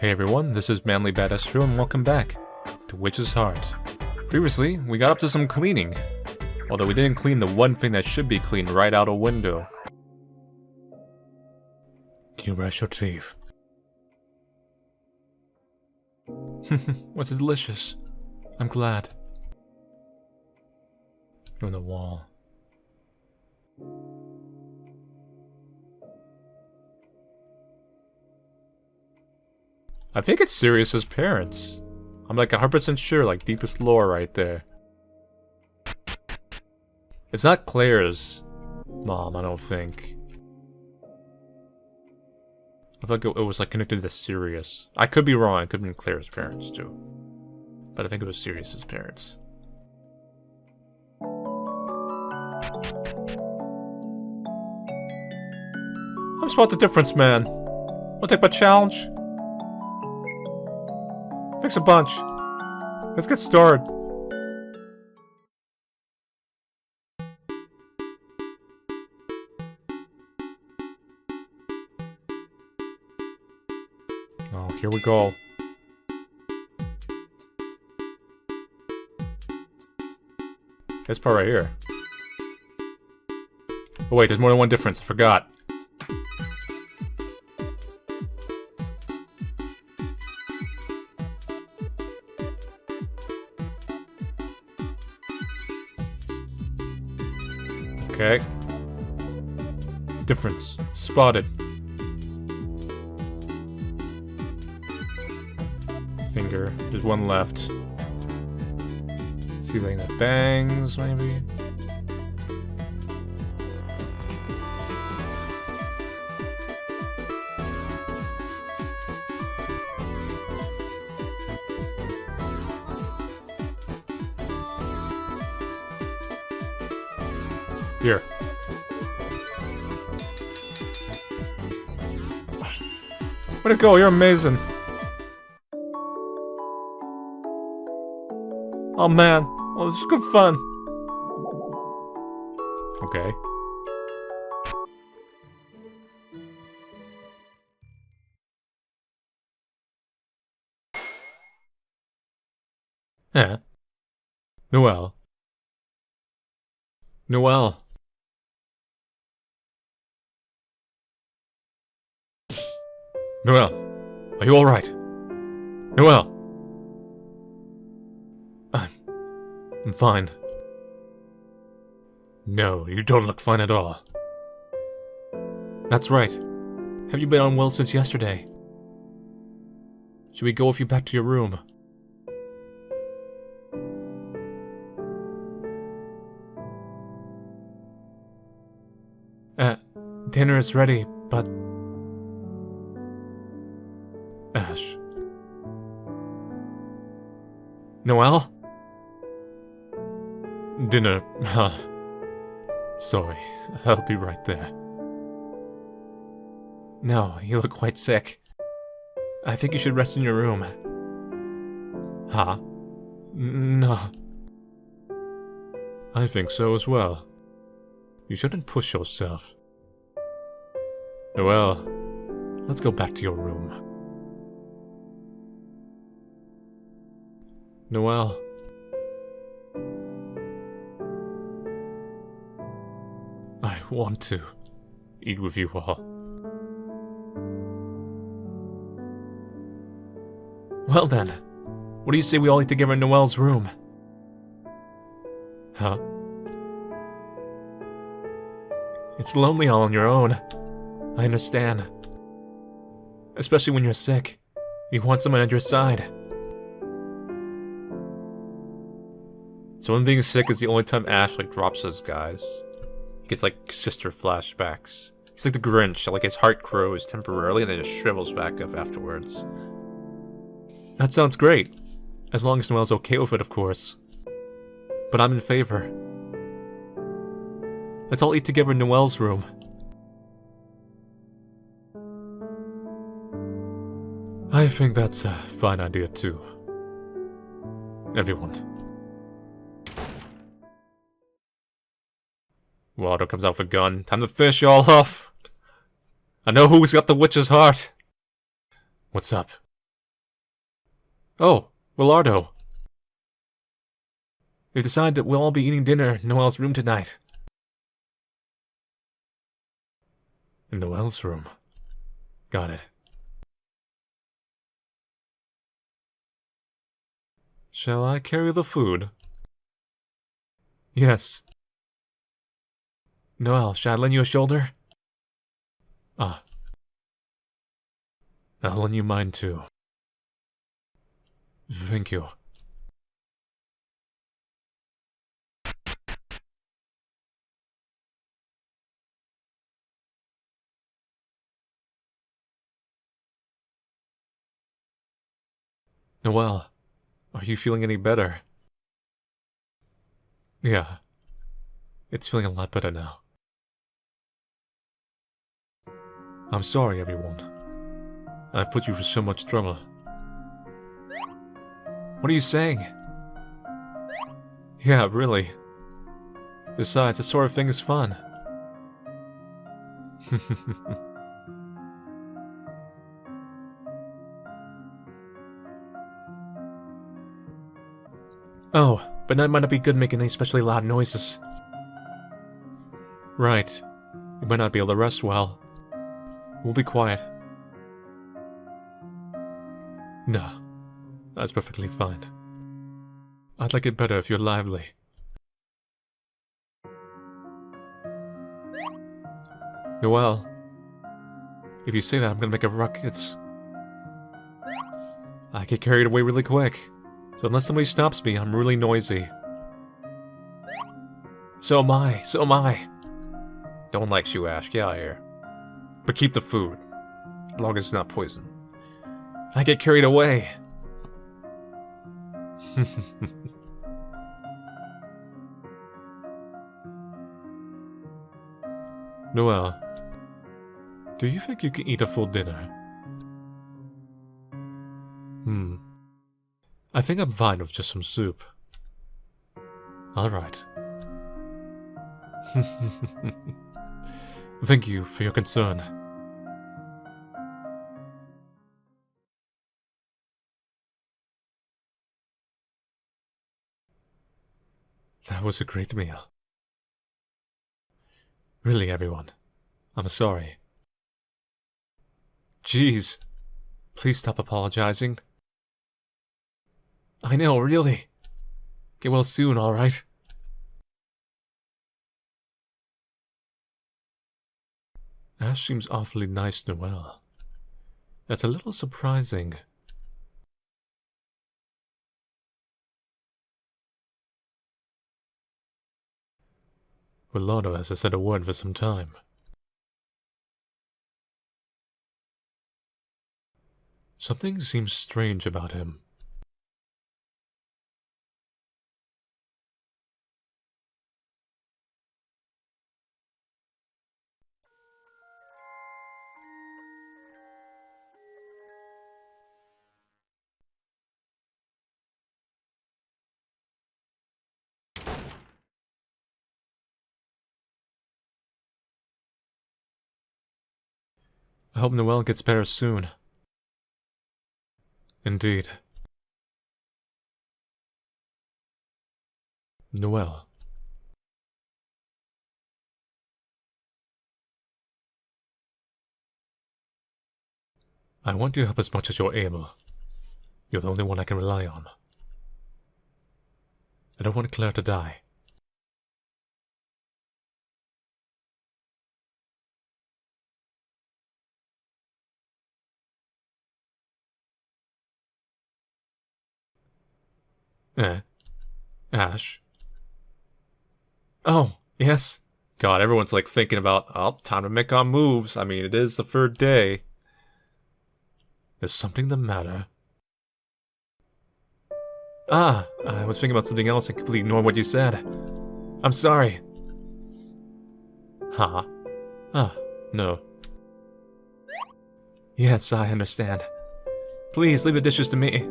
Hey everyone, this is Manly Badass True and welcome back to Witch's Heart. Previously, we got up to some cleaning. Although we didn't clean the one thing that should be cleaned right out a window. Can you brush your teeth? What's delicious? I'm glad. You're on the wall. I think it's Sirius's parents. I'm like 100% sure, like deepest lore right there. It's not Claire's mom, I don't think. I feel like it was like connected to Sirius. I could be wrong, it could be Claire's parents too. But I think it was Sirius's parents. I'm spot the difference, man. Wanna take my challenge? Fix a bunch. Let's get started. Oh, here we go. This part right here. Oh wait, there's more than one difference. I forgot. Okay. Difference. Spotted. Finger. There's one left. Ceiling that bangs, maybe? Here. Way to go, you're amazing. Oh man, well this is good fun. Okay. Yeah. Noelle. Noelle. Noelle, are you alright? Noelle! I'm fine. No, you don't look fine at all. That's right. Have you been unwell since yesterday? Should we go with you back to your room? Dinner is ready, but... Ashe. Noelle? Dinner. Sorry, I'll be right there. No, you look quite sick. I think you should rest in your room. Huh? No. I think so as well. You shouldn't push yourself. Noelle, let's go back to your room. Noelle. I want to eat with you all. Well then, what do you say we all eat together in Noelle's room? Huh? It's lonely all on your own. I understand. Especially when you're sick. You want someone at your side. So when being sick is the only time Ashe like drops his guys. He gets like sister flashbacks. He's like the Grinch, like his heart grows temporarily and then just shrivels back up afterwards. That sounds great. As long as Noelle's okay with it, of course. But I'm in favor. Let's all eat together in Noelle's room. I think that's a fine idea too. Everyone. Waldo comes out with a gun. Time to finish you all off. I know who's got the witch's heart. What's up? Oh, Willardo. We've decided that we'll all be eating dinner in Noelle's room tonight. In Noelle's room. Got it. Shall I carry the food? Yes. Noelle, shall I lend you a shoulder? Ah. I'll lend you mine too. Thank you. Noelle, are you feeling any better? Yeah. It's feeling a lot better now. I'm sorry, everyone. I've put you through so much trouble. What are you saying? Yeah, really. Besides, this sort of thing is fun. Oh, but that might not be good making any especially loud noises. Right. You might not be able to rest well. We'll be quiet. No, that's perfectly fine. I'd like it better if you're lively. Noelle, if you say that, I'm gonna make a ruckus. I get carried away really quick, so unless somebody stops me, I'm really noisy. So am I, so am I. Don't like you, Ashe, get out of here. But keep the food, as long as it's not poison. I get carried away. Noelle, do you think you can eat a full dinner? I think I'm fine with just some soup. Alright. Thank you for your concern. That was a great meal. Really, everyone. I'm sorry. Jeez. Please stop apologizing. I know, really. Get well soon, alright? Ashe seems awfully nice, Noelle. That's a little surprising. Willardo hasn't said a word for some time. Something seems strange about him. I hope Noelle gets better soon. Indeed. Noelle. I want you to help as much as you're able. You're the only one I can rely on. I don't want Claire to die. Ashe? Oh, yes. God, everyone's like thinking about, oh, time to make our moves. I mean, it is the third day. Is something the matter? Ah, I was thinking about something else and completely ignored what you said. I'm sorry. Huh? Ah, no. Yes, I understand. Please, leave the dishes to me.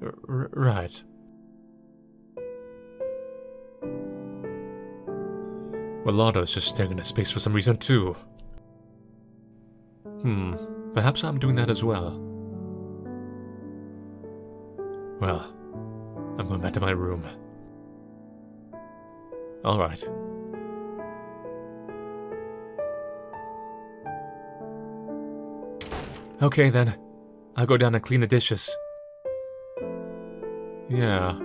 Right. Willardo's just staring into space for some reason, too. Perhaps I'm doing that as well. Well, I'm going back to my room. Alright. Okay then, I'll go down and clean the dishes. Yeah.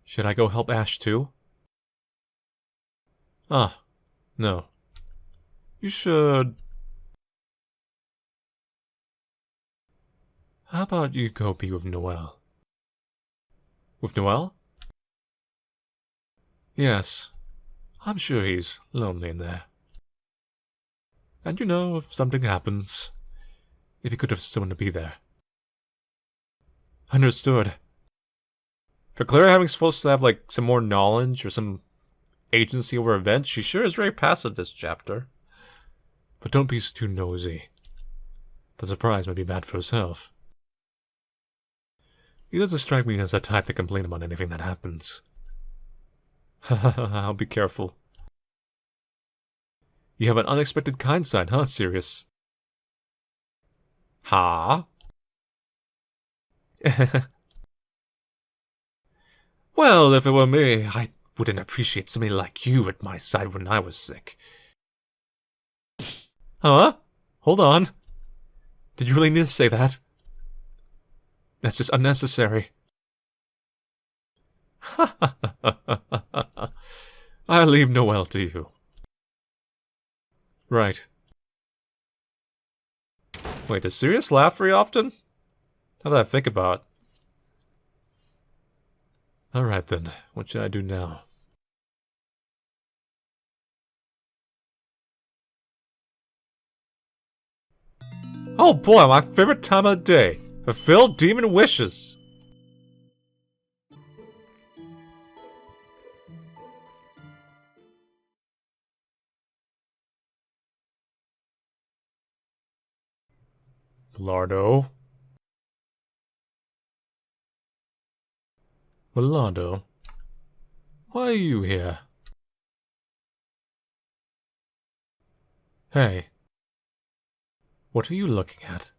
Should I go help Ashe too? Ah, no. You should... How about you go be with Noelle? With Noelle? Yes. I'm sure he's lonely in there. And you know, if something happens, if he could have someone to be there. Understood. For Claire having supposed to have, like, some more knowledge or some agency over events, she sure is very passive this chapter. But don't be too nosy. The surprise might be bad for herself. He doesn't strike me as the type to complain about anything that happens. I'll be careful. You have an unexpected kind side, huh, Sirius? Ha? Well, if it were me, I wouldn't appreciate somebody like you at my side when I was sick. Huh? Hold on. Did you really need to say that? That's just unnecessary. I leave Noelle to you. Right. Wait, does Sirius laugh very often? How did I think about? Alright then, what should I do now? Oh boy, my favorite time of the day. Fulfill demon wishes. Lardo. Lardo. Why are you here? Hey. What are you looking at?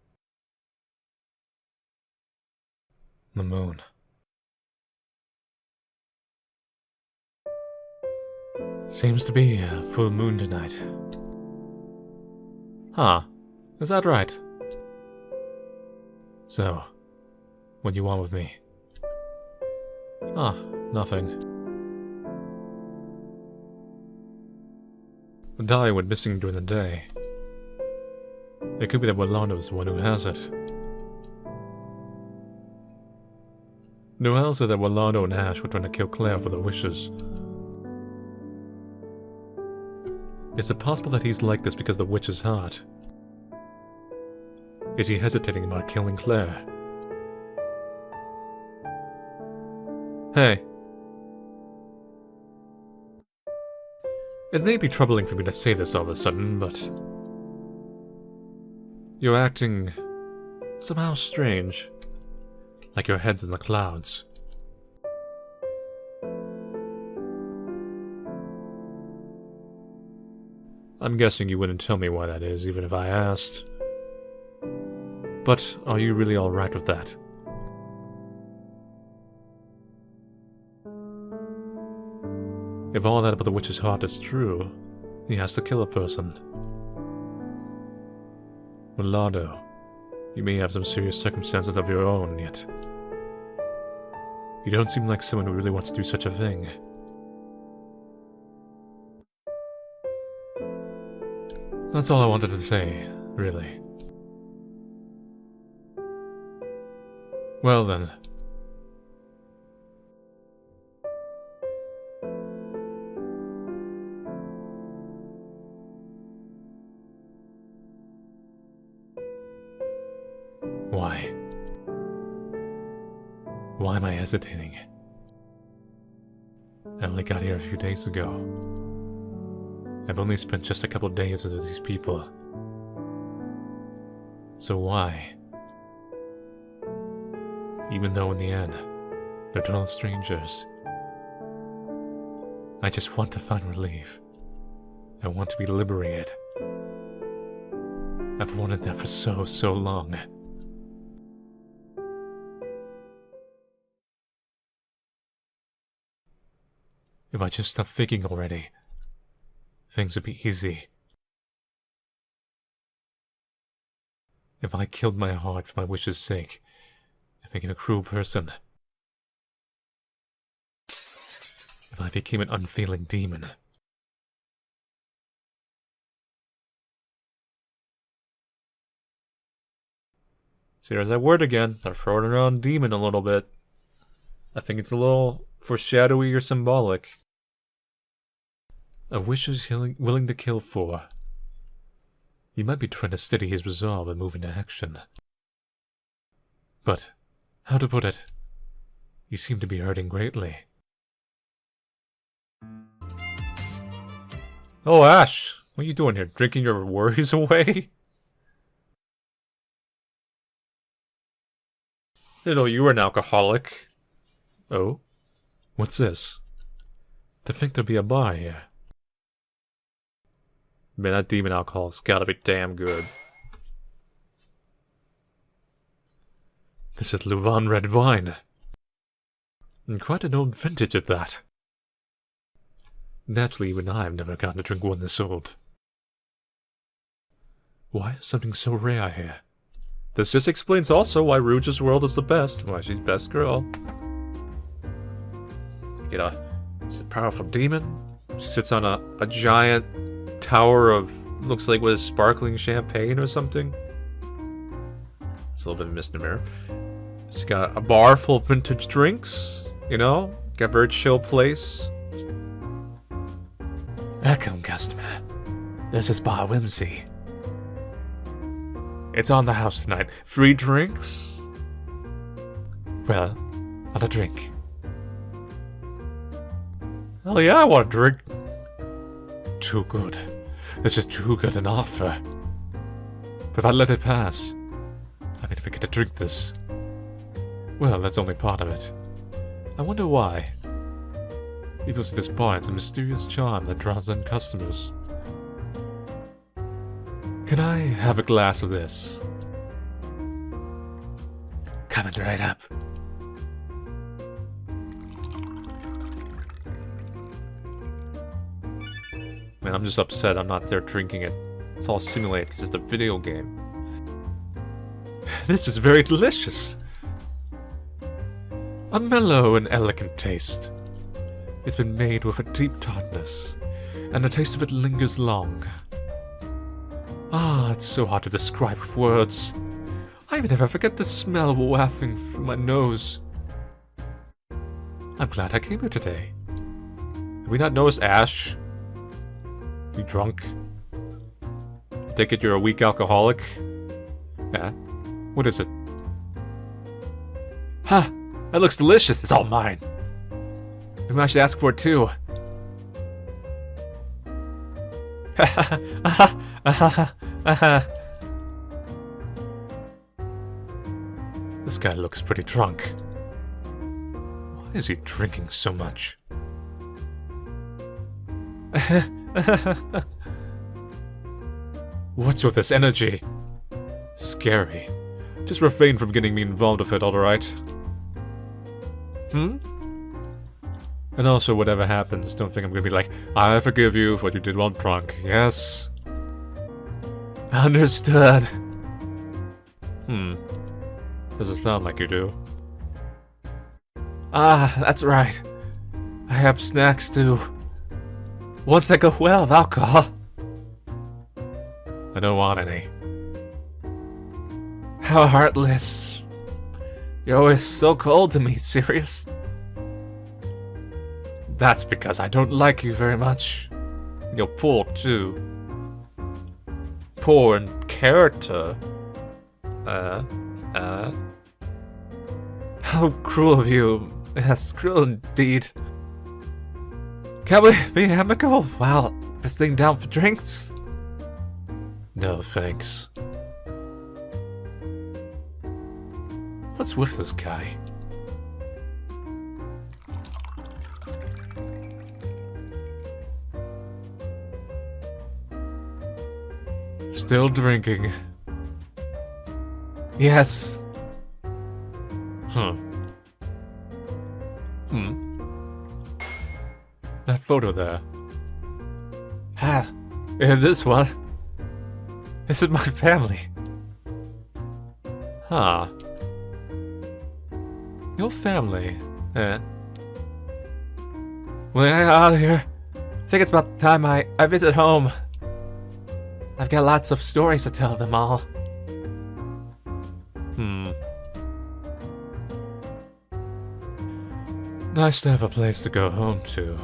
The moon. Seems to be a full moon tonight. Huh. Is that right? So, what do you want with me? Ah, nothing. The diary went missing during the day. It could be that Walando's the one who has it. Noelle said that Walando and Ashe were trying to kill Claire for their wishes. Is it possible that he's like this because of the witch's heart? Is he hesitating about killing Claire? Hey. It may be troubling for me to say this all of a sudden, but... you're acting... somehow strange. Like your head's in the clouds. I'm guessing you wouldn't tell me why that is, even if I asked. But are you really alright with that? If all that about the witch's heart is true, he has to kill a person. Millardo, you may have some serious circumstances of your own, yet you don't seem like someone who really wants to do such a thing. That's all I wanted to say, really. Well then. Why? Why am I hesitating? I only got here a few days ago. I've only spent just a couple days with these people. So why? Even though in the end, they're total strangers. I just want to find relief. I want to be liberated. I've wanted that for so long. If I just stop thinking already, things would be easy. If I killed my heart for my wish's sake, I became a cruel person. If I became an unfeeling demon. See, there's that word again. They're throwing around demon a little bit. I think it's a little foreshadowy or symbolic. A wish is willing to kill for. He might be trying to steady his resolve and move into action. But, how to put it? He seemed to be hurting greatly. Oh, Ashe! What are you doing here? Drinking your worries away? Didn't know you were an alcoholic. Oh? What's this? To think there'd be a bar here. Man, that demon alcohol's gotta be damn good. This is Louvain red wine. And quite an old vintage at that. Naturally, even I've never gotten to drink one this old. Why is something so rare here? This just explains also why Rouge's world is the best. Why she's best girl. You know, she's a powerful demon. She sits on a giant tower of, looks like with sparkling champagne or something. It's a little bit of a misnomer. She's got a bar full of vintage drinks, you know? Got a very chill place. Welcome, customer. This is Bar Whimsy. It's on the house tonight. Free drinks? Well, not a drink. Oh yeah, I want a drink. Too good. This is too good an offer. But if I let it pass, I may never get to drink this. Well, that's only part of it. I wonder why. People see this bar as a mysterious charm that draws in customers. Can I have a glass of this? Coming right up. Man, I'm just upset I'm not there drinking it. It's all simulated because it's a video game. This is very delicious. A mellow and elegant taste. It's been made with a deep tartness, and the taste of it lingers long. Ah, it's so hard to describe with words. I may never forget the smell wafting through my nose. I'm glad I came here today. Have we not noticed Ashe? You drunk? Take it you're a weak alcoholic? Yeah. What is it? Huh! That looks delicious! It's all mine! Maybe I should ask for it too. This guy looks pretty drunk. Why is he drinking so much? What's with this energy? Scary. Just refrain from getting me involved with it, alright? Hmm? And also, whatever happens, don't think I'm gonna be like, I forgive you for what you did while drunk, yes? Understood. Doesn't sound like you do. Ah, that's right. I have snacks too. Once I go well of alcohol. I don't want any. How heartless. You're always so cold to me, serious? That's because I don't like you very much. You're poor too. Poor in character. How cruel of you. Yes, cruel indeed. Can we be amicable while visiting down for drinks? No, thanks. What's with this guy? Still drinking. Yes. That photo there. Ah, and this one. This is my family. Huh. Your family? Eh. Well, I out of here. I think it's about time I visit home. I've got lots of stories to tell them all. Nice to have a place to go home to.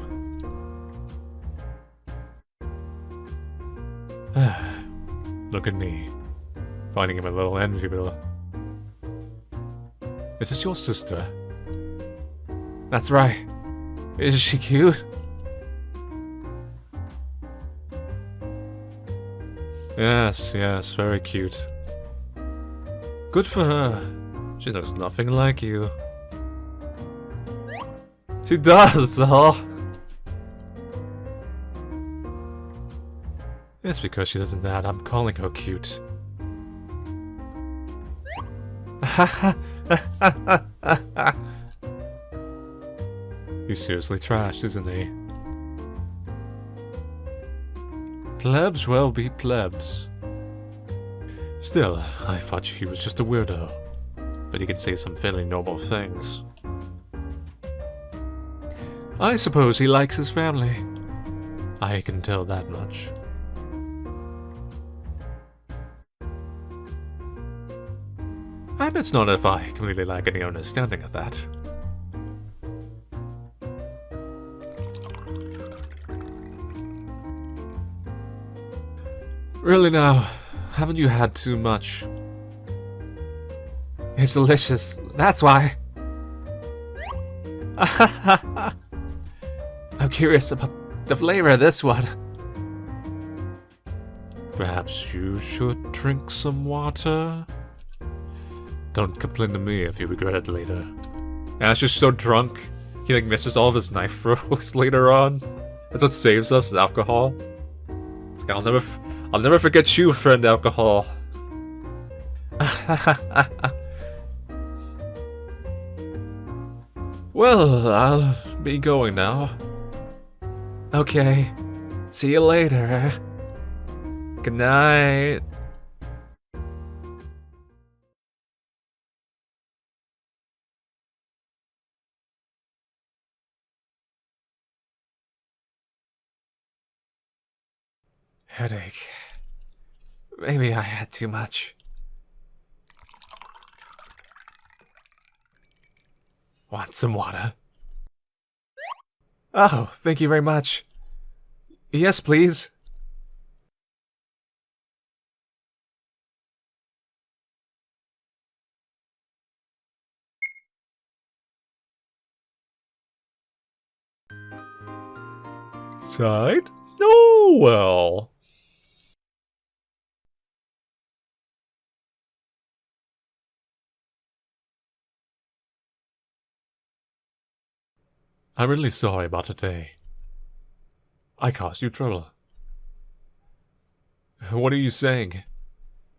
Look at me, finding him a little enviable. Is this your sister? That's right. Is she cute? Yes, very cute. Good for her. She looks nothing like you. She does, huh? It's because she doesn't know that I'm calling her cute. He's seriously trashed, isn't he? Plebs will be plebs. Still, I thought he was just a weirdo. But he can say some fairly noble things. I suppose he likes his family. I can tell that much. And it's not if I completely lack any understanding of that. Really now, haven't you had too much? It's delicious, that's why. I'm curious about the flavor of this one. Perhaps you should drink some water? Don't complain to me if you regret it later. Ashe is so drunk, he like misses all of his knife throws later on. That's what saves us, is alcohol. It's like, I'll never forget you, friend alcohol. Well, I'll be going now. Okay, see you later. Good night. Headache. Maybe I had too much. Want some water? Oh, thank you very much. Yes, please. Side? Oh, well. I'm really sorry about today. I caused you trouble. What are you saying?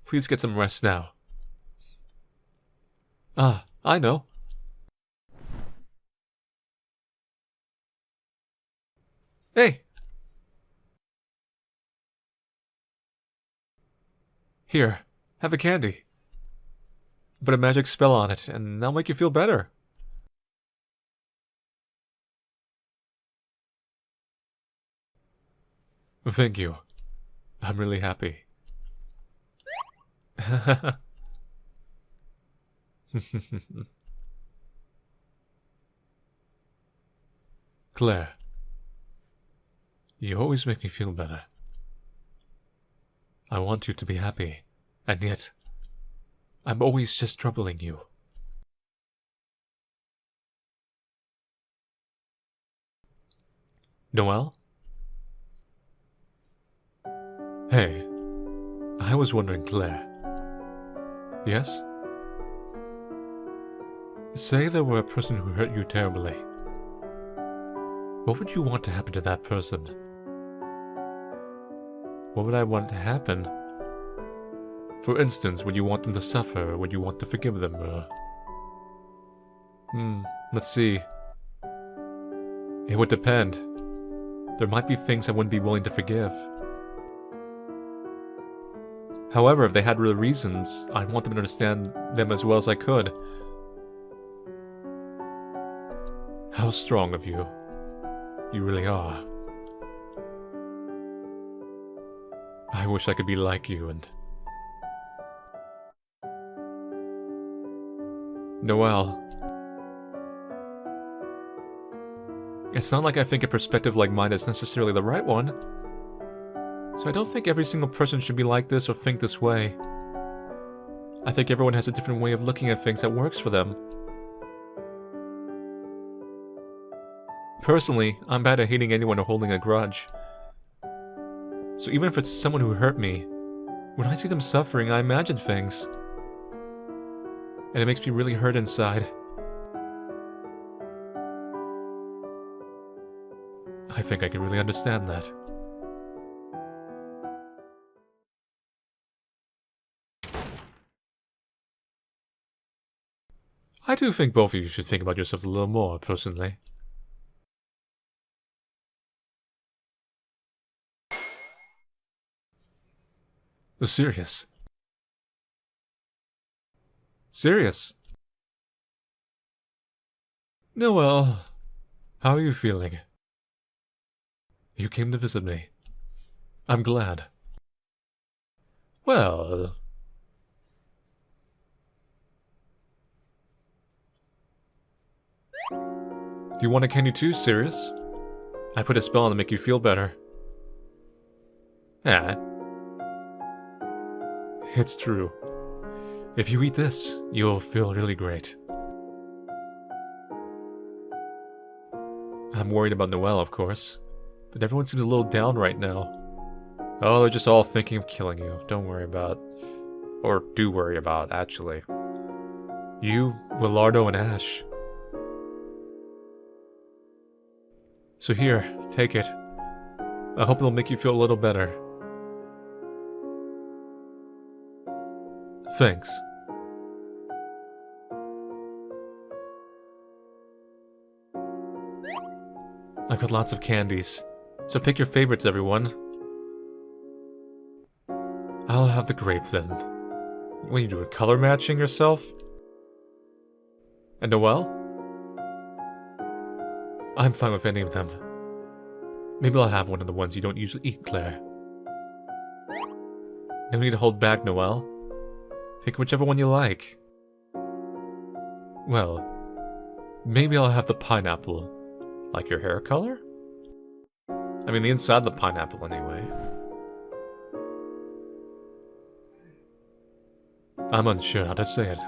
Please get some rest now. Ah, I know. Hey! Here, have a candy. Put a magic spell on it, and that'll make you feel better. Thank you. I'm really happy. Claire, you always make me feel better. I want you to be happy, and yet, I'm always just troubling you. Noelle? Hey, I was wondering, Claire. Yes? Say there were a person who hurt you terribly. What would you want to happen to that person? What would I want to happen? For instance, would you want them to suffer, or would you want to forgive them? Let's see. It would depend. There might be things I wouldn't be willing to forgive. However, if they had real reasons, I'd want them to understand them as well as I could. How strong of you. You really are. I wish I could be like you and... Noelle. It's not like I think a perspective like mine is necessarily the right one. So I don't think every single person should be like this or think this way. I think everyone has a different way of looking at things that works for them. Personally, I'm bad at hating anyone or holding a grudge. So even if it's someone who hurt me, when I see them suffering, I imagine things. And it makes me really hurt inside. I think I can really understand that. I do think both of you should think about yourselves a little more, personally. Serious. Serious. Noelle, how are you feeling? You came to visit me. I'm glad. Well... Do you want a candy too, Sirius? I put a spell on to make you feel better. Yeah. It's true. If you eat this, you'll feel really great. I'm worried about Noelle, of course. But everyone seems a little down right now. Oh, they're just all thinking of killing you. Don't worry about... Or do worry about, actually. You, Willardo, and Ashe. So here, take it. I hope it'll make you feel a little better. Thanks. I've got lots of candies, so pick your favorites, everyone. I'll have the grape then. What are you doing, color matching yourself? And Noelle? I'm fine with any of them. Maybe I'll have one of the ones you don't usually eat, Claire. No need to hold back, Noelle. Pick whichever one you like. Well, maybe I'll have the pineapple. Like your hair color? I mean, the inside of the pineapple, anyway. I'm unsure how to say it.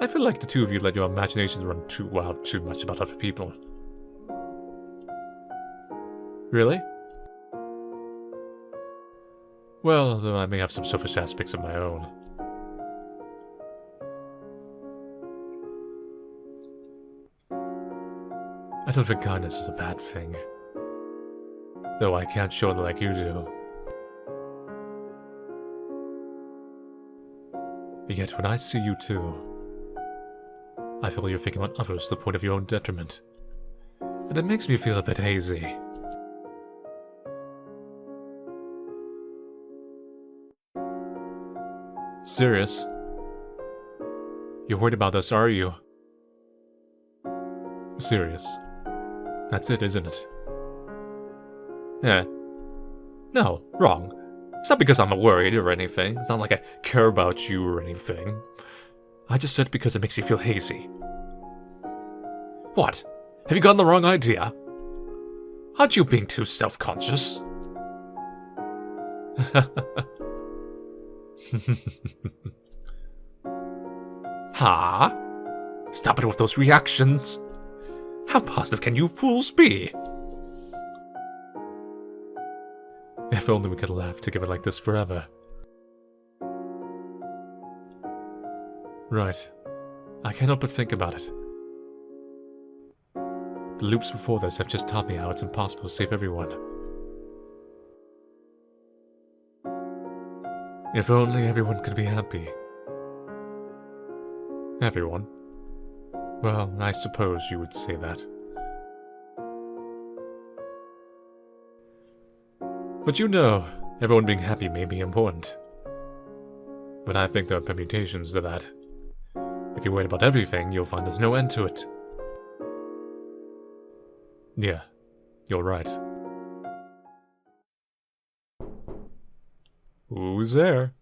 I feel like the two of you let your imaginations run too wild too much about other people. Really? Well, though I may have some selfish aspects of my own. I don't think kindness is a bad thing. Though I can't show it like you do. Yet when I see you too, I feel you're thinking about others to the point of your own detriment. And it makes me feel a bit hazy. Serious? You're worried about us, are you? Serious. That's it, isn't it? No, wrong. It's not because I'm worried or anything. It's not like I care about you or anything. I just said because it makes me feel hazy. What? Have you gotten the wrong idea? Aren't you being too self-conscious? Ha? Stop it with those reactions. How positive can you fools be? If only we could laugh together like this forever. Right. I can't help but think about it. The loops before this have just taught me how it's impossible to save everyone. If only everyone could be happy. Everyone? Well, I suppose you would say that. But you know, everyone being happy may be important. But I think there are permutations to that. If you worry about everything, you'll find there's no end to it. Yeah, you're right. Who's there?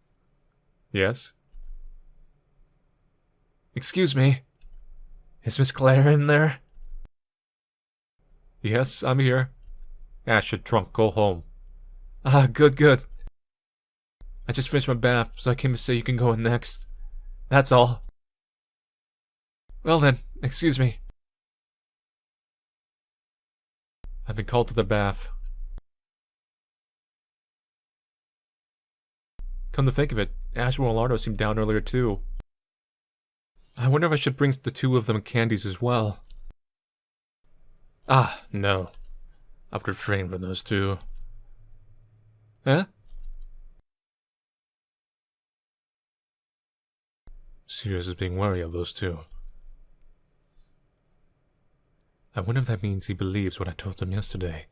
Yes? Excuse me. Is Miss Claire in there? Yes, I'm here. Ashe, you're drunk. Go home. Ah, good. I just finished my bath, so I came to say you can go in next. That's all. Well then, excuse me. I've been called to the bath. Come to think of it, Ashe and Alardo seemed down earlier too. I wonder if I should bring the two of them candies as well. Ah, no. I would refrain from those two. Huh? Sirius is being wary of those two. I wonder if that means he believes what I told him yesterday.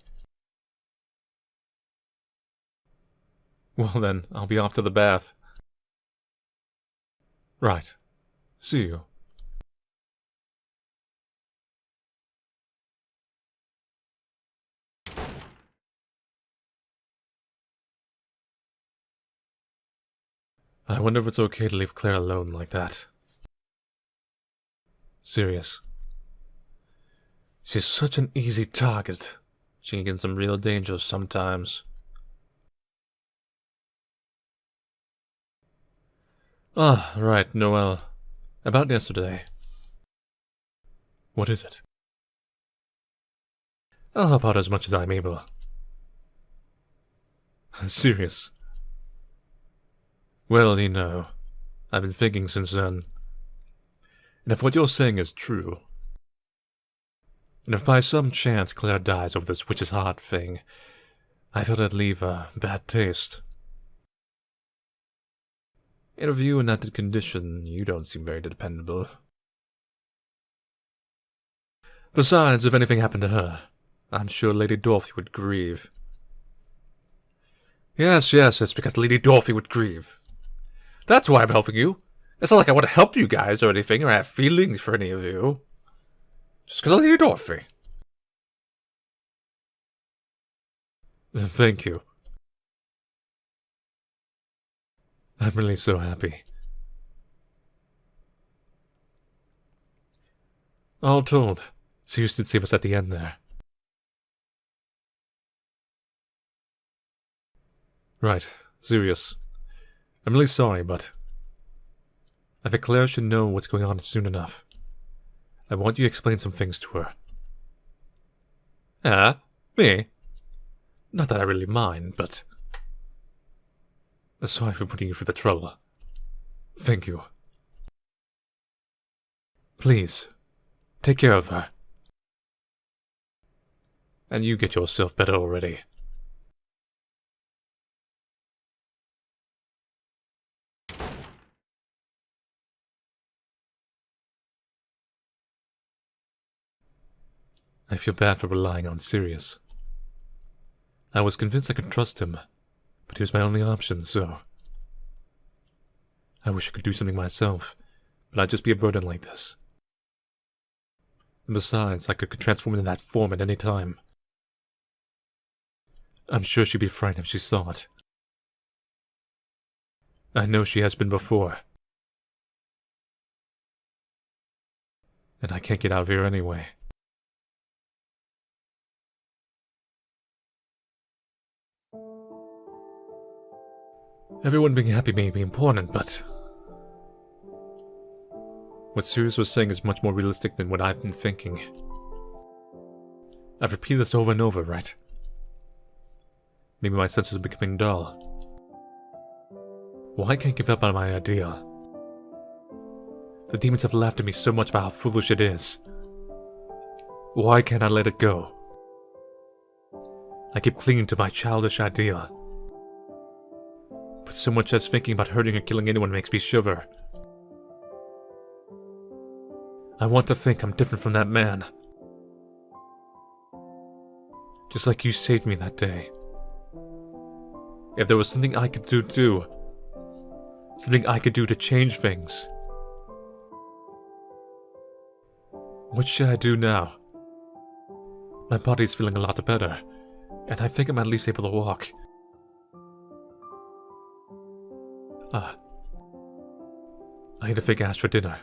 Well then, I'll be off to the bath. Right. See you. I wonder if it's okay to leave Claire alone like that. Serious. She's such an easy target. She can get in some real danger sometimes. Ah, right, Noelle. About yesterday. What is it? I'll help out as much as I'm able. Serious. Well, you know, I've been thinking since then. And if what you're saying is true, and if by some chance Claire dies over this witch's heart thing, I feel it'd leave a bad taste. In a view in that condition, you don't seem very dependable. Besides, if anything happened to her, I'm sure Lady Dorothy would grieve. Yes, it's because Lady Dorothy would grieve. That's why I'm helping you. It's not like I want to help you guys or anything, or have feelings for any of you. Just because of Lady Dorothy. Thank you. I'm really so happy. All told, Sirius did save us at the end there. Right, Sirius. I'm really sorry, but I think Claire should know what's going on soon enough. I want you to explain some things to her. Ah, me? Not that I really mind, but... Sorry for putting you through the trouble. Thank you. Please, take care of her. And you get yourself better already. I feel bad for relying on Sirius. I was convinced I could trust him, but he was my only option, so... I wish I could do something myself, but I'd just be a burden like this. And besides, I could transform into that form at any time. I'm sure she'd be frightened if she saw it. I know she has been before. And I can't get out of here anyway. Everyone being happy may be important, but... what Sirius was saying is much more realistic than what I've been thinking. I've repeated this over and over, right? Maybe my senses are becoming dull. Why can't I give up on my ideal? The demons have laughed at me so much about how foolish it is. Why can't I let it go? I keep clinging to my childish ideal. But so much as thinking about hurting or killing anyone makes me shiver. I want to think I'm different from that man. Just like you saved me that day. If there was something I could do too, something I could do to change things. What should I do now? My body's feeling a lot better, and I think I'm at least able to walk. I need to take Ashe for dinner.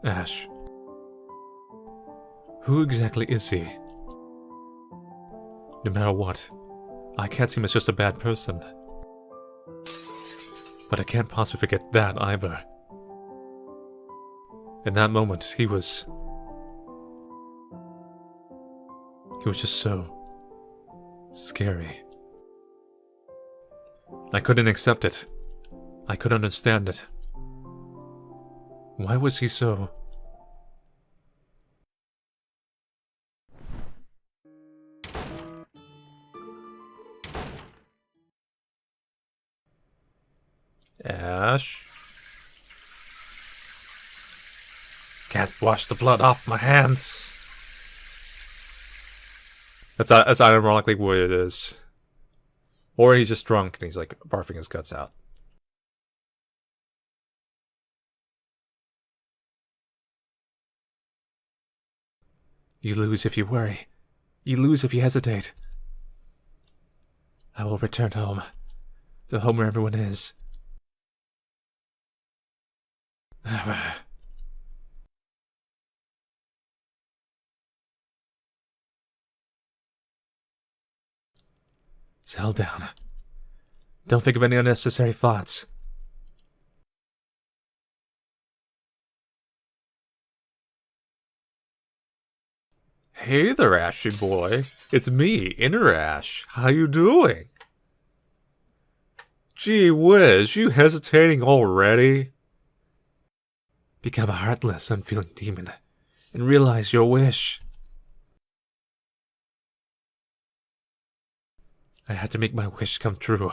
Ashe. Who exactly is he? No matter what, I can't see him as just a bad person. But I can't possibly forget that either. In that moment, he was just so scary. I couldn't accept it. I couldn't understand it. Why was he so... Ashe? Can't wash the blood off my hands. That's ironically what it is. Or he's just drunk and he's like barfing his guts out. You lose if you worry. You lose if you hesitate. I will return home. The home where everyone is. Settle down. Don't think of any unnecessary thoughts. Hey there, Ashe boy. It's me, Inner Ashe. How you doing? Gee whiz, you hesitating already? Become a heartless, unfeeling demon, and realize your wish. I had to make my wish come true.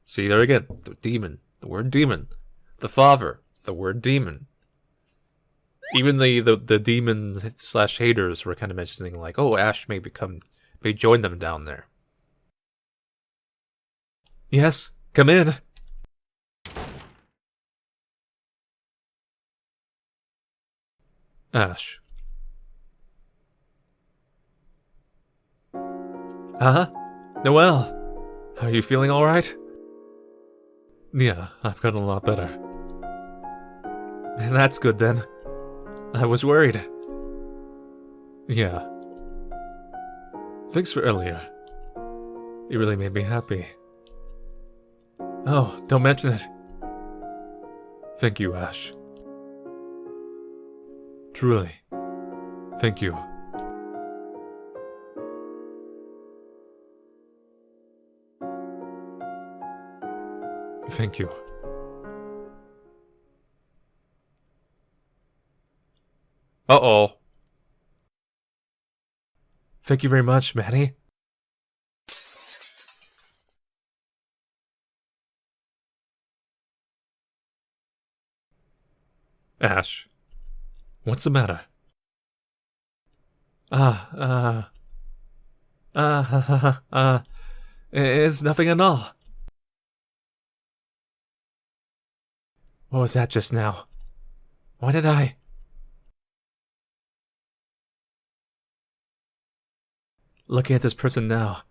See, there again, the demon, the word demon. The father, the word demon. Even the demon/haters were kind of mentioning like, oh, Ashe may join them down there. Yes, come in. Ashe. Noelle, are you feeling alright? Yeah, I've gotten a lot better. And that's good then. I was worried. Yeah. Thanks for earlier. It really made me happy. Oh, don't mention it. Thank you, Ashe. Truly. Thank you. Thank you. Uh-oh. Thank you very much, Manny. Ashe. What's the matter? It's nothing at all. What was that just now? Why did I... Looking at this person now,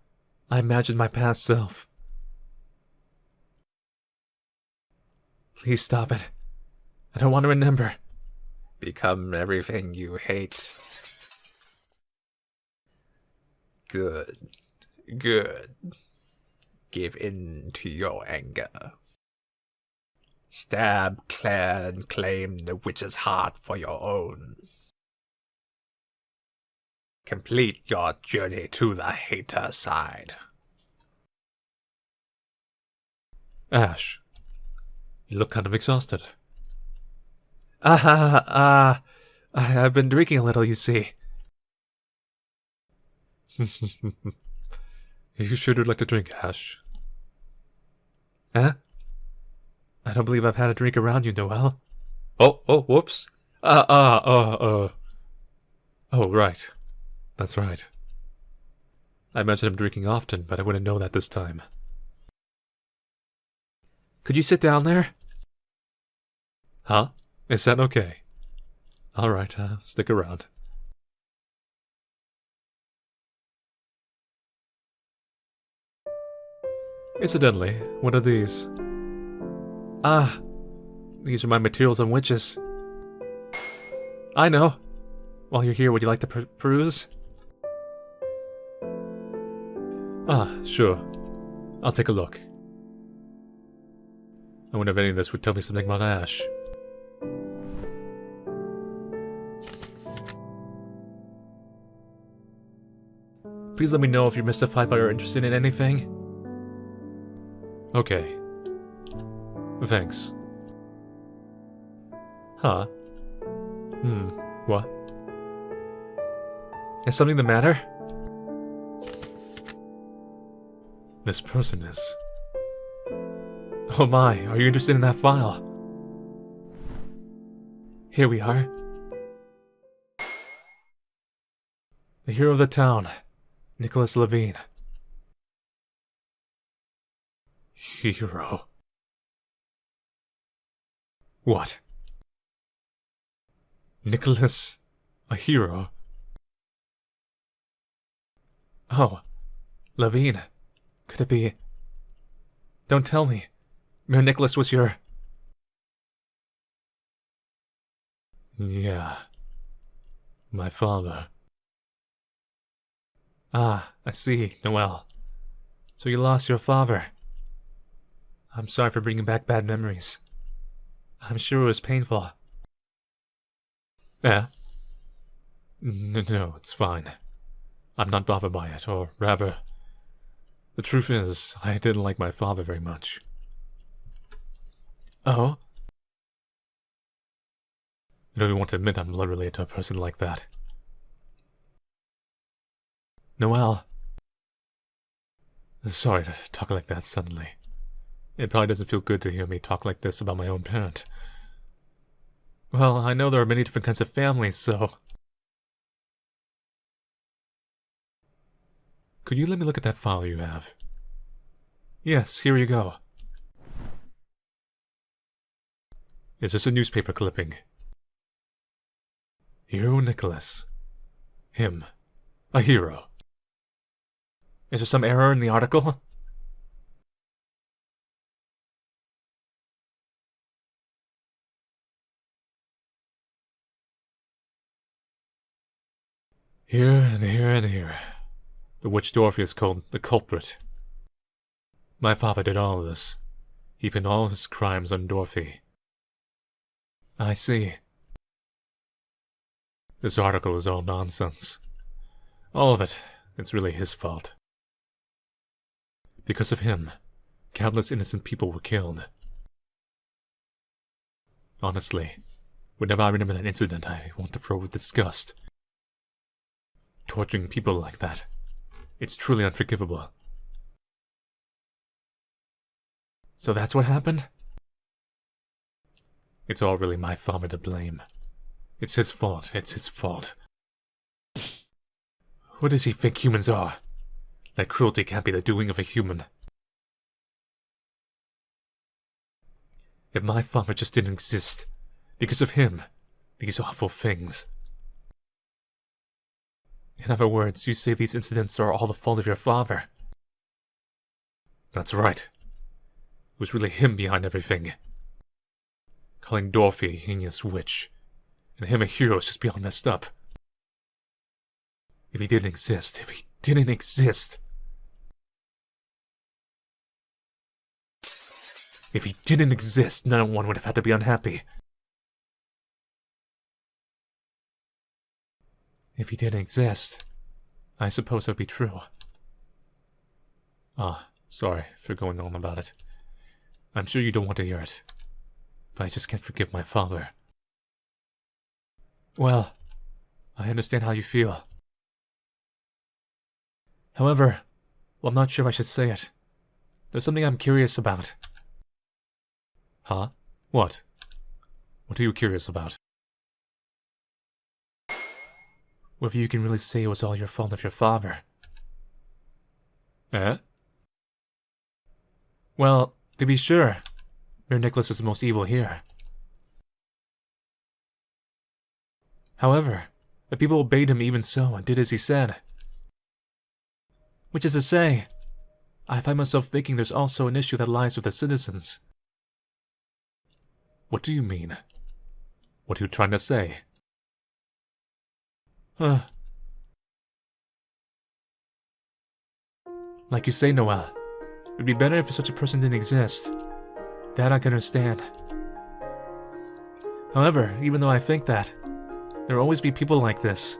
I imagine my past self. Please stop it. I don't want to remember. Become everything you hate. Good. Good. Give in to your anger. Stab Claire and claim the witch's heart for your own. Complete your journey to the hater side. Ashe, you look kind of exhausted. I've been drinking a little, you see. You sure would like to drink, Ashe? Huh? I don't believe I've had a drink around you, Noel. Oh, whoops. Oh, right. That's right. I imagine I'm drinking often, but I wouldn't know that this time. Could you sit down there? Huh? Is that okay? Alright, stick around. Incidentally, what are these? Ah, these are my materials on witches. I know. While you're here, would you like to peruse? Ah, sure. I'll take a look. I wonder if any of this would tell me something about Ashe. Please let me know if you're mystified by or interested in anything. Okay. Thanks. Huh? What? Is something the matter? This person is... Oh my, are you interested in that file? Here we are. The hero of the town, Nicholas Levine. Hero. What? Nicholas, a hero? Oh, Levine. Could it be... Don't tell me. Mayor Nicholas was your... Yeah. My father. Ah, I see, Noel. So you lost your father. I'm sorry for bringing back bad memories. I'm sure it was painful. Yeah? No, it's fine. I'm not bothered by it, or rather... The truth is, I didn't like my father very much. Oh? I don't even want to admit I'm blood related to a person like that. Noel. Sorry to talk like that suddenly. It probably doesn't feel good to hear me talk like this about my own parent. Well, I know there are many different kinds of families, so... Could you let me look at that file you have? Yes, here you go. Is this a newspaper clipping? Hero Nicholas. Him. A hero. Is there some error in the article? Here and here and here. The witch Dorothy is called the culprit. My father did all this, heaping all his crimes on Dorothy. I see. This article is all nonsense. All of it. It's really his fault. Because of him, countless innocent people were killed. Honestly, whenever I remember that incident, I want to throw with disgust. Torturing people like that, it's truly unforgivable. So that's what happened? It's all really my father to blame. It's his fault. It's his fault. What does he think humans are? That cruelty can't be the doing of a human. If my father just didn't exist, because of him, these awful things. In other words, you say these incidents are all the fault of your father. That's right. It was really him behind everything. Calling Dorothy a heinous witch, and him a hero is just beyond messed up. If he didn't exist, If he didn't exist, no one would have had to be unhappy. If he didn't exist, I suppose that would be true. Sorry for going on about it. I'm sure you don't want to hear it, but I just can't forgive my father. Well, I understand how you feel. However, I'm not sure if I should say it. There's something I'm curious about. Huh? What? What are you curious about? Whether you can really say it was all your fault of your father. Eh? Well, to be sure, Mayor Nicholas is the most evil here. However, the people obeyed him even so and did as he said. Which is to say, I find myself thinking there's also an issue that lies with the citizens. What do you mean? What are you trying to say? Like you say, Noel, it'd be better if such a person didn't exist. That I can understand. However, even though I think that, there will always be people like this.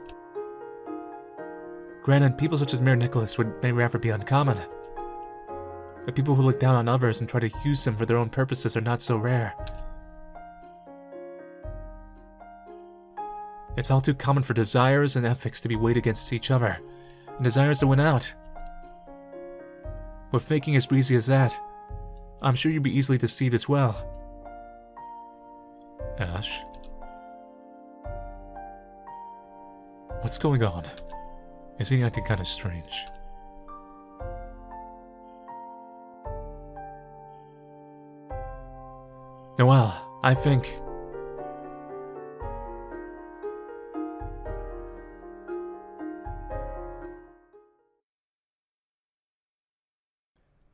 Granted, people such as Mayor Nicholas may rather be uncommon. But people who look down on others and try to use them for their own purposes are not so rare. It's all too common for desires and ethics to be weighed against each other, and desires to win out. With thinking as breezy as that, I'm sure you'd be easily deceived as well. Ashe? What's going on? Isn't he acting kind of strange? Noel, I think...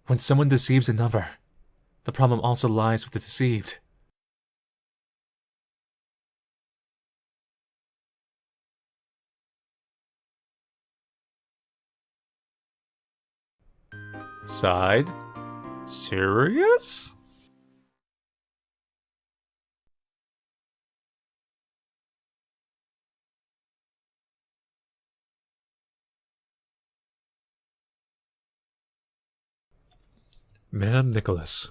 When someone deceives another, the problem also lies with the deceived. Side? Serious? Man Nicholas.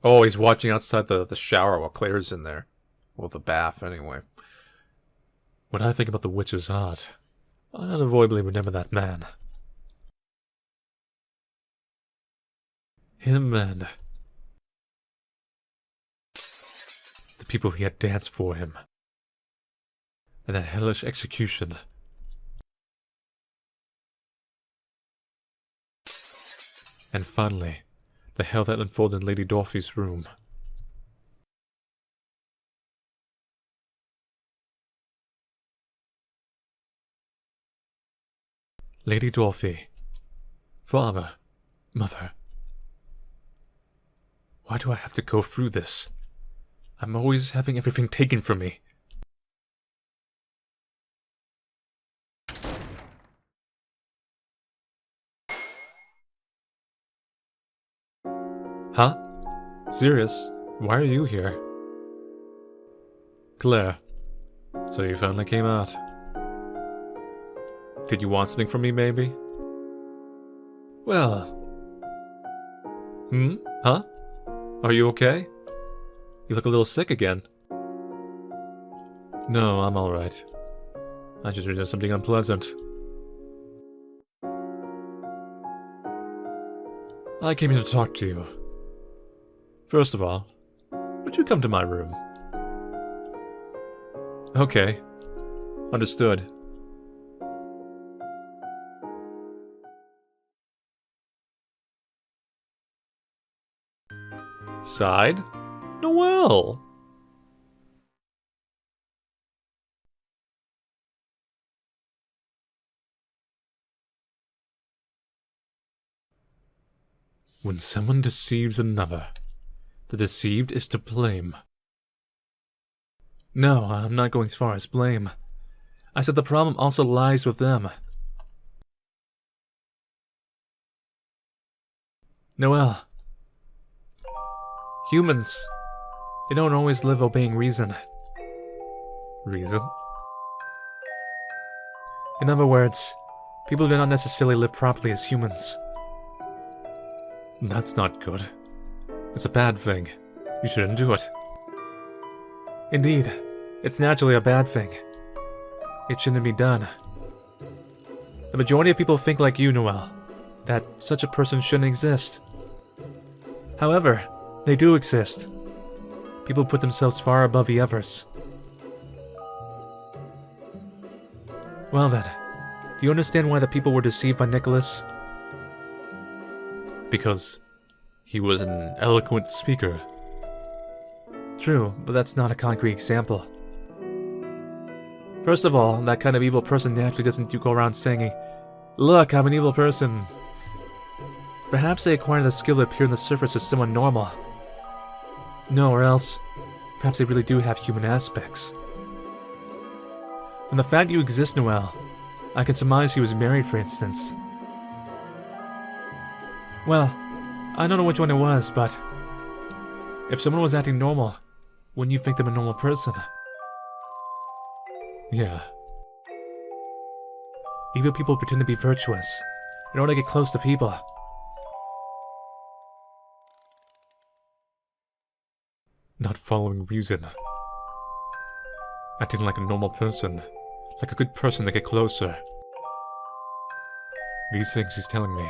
Oh, he's watching outside the shower while Claire's in there. Well, the bath, anyway. When I think about the witch's heart, I unavoidably remember that man. Him and... the people he had danced for him. And that hellish execution. And finally, the hell that unfolded in Lady Dorothy's room. Lady Dorothy. Father. Mother. Why do I have to go through this? I'm always having everything taken from me. Huh? Serious? Why are you here? Claire. So you finally came out. Did you want something from me, maybe? Well... Huh? Are you okay? You look a little sick again. No, I'm alright. I just realized something unpleasant. I came here to talk to you. First of all, would you come to my room? Okay. Understood. Side? Noel! When someone deceives another, the deceived is to blame. No, I'm not going as far as blame. I said the problem also lies with them. Noel. Humans, they don't always live obeying reason. Reason? In other words, people do not necessarily live properly as humans. That's not good. It's a bad thing. You shouldn't do it. Indeed, it's naturally a bad thing. It shouldn't be done. The majority of people think like you, Noel, that such a person shouldn't exist. However, they do exist. People put themselves far above the others. Well then, do you understand why the people were deceived by Nicholas? Because he was an eloquent speaker. True, but that's not a concrete example. First of all, that kind of evil person naturally doesn't go around saying, "Look, I'm an evil person." Perhaps they acquire the skill to appear on the surface as someone normal. No, or else, perhaps they really do have human aspects. From the fact you exist, Noel, I can surmise he was married, for instance. Well, I don't know which one it was, but if someone was acting normal, wouldn't you think them a normal person? Yeah. Evil people pretend to be virtuous in order to get close to people. Not following reason. Acting like a normal person. Like a good person to get closer. These things he's telling me.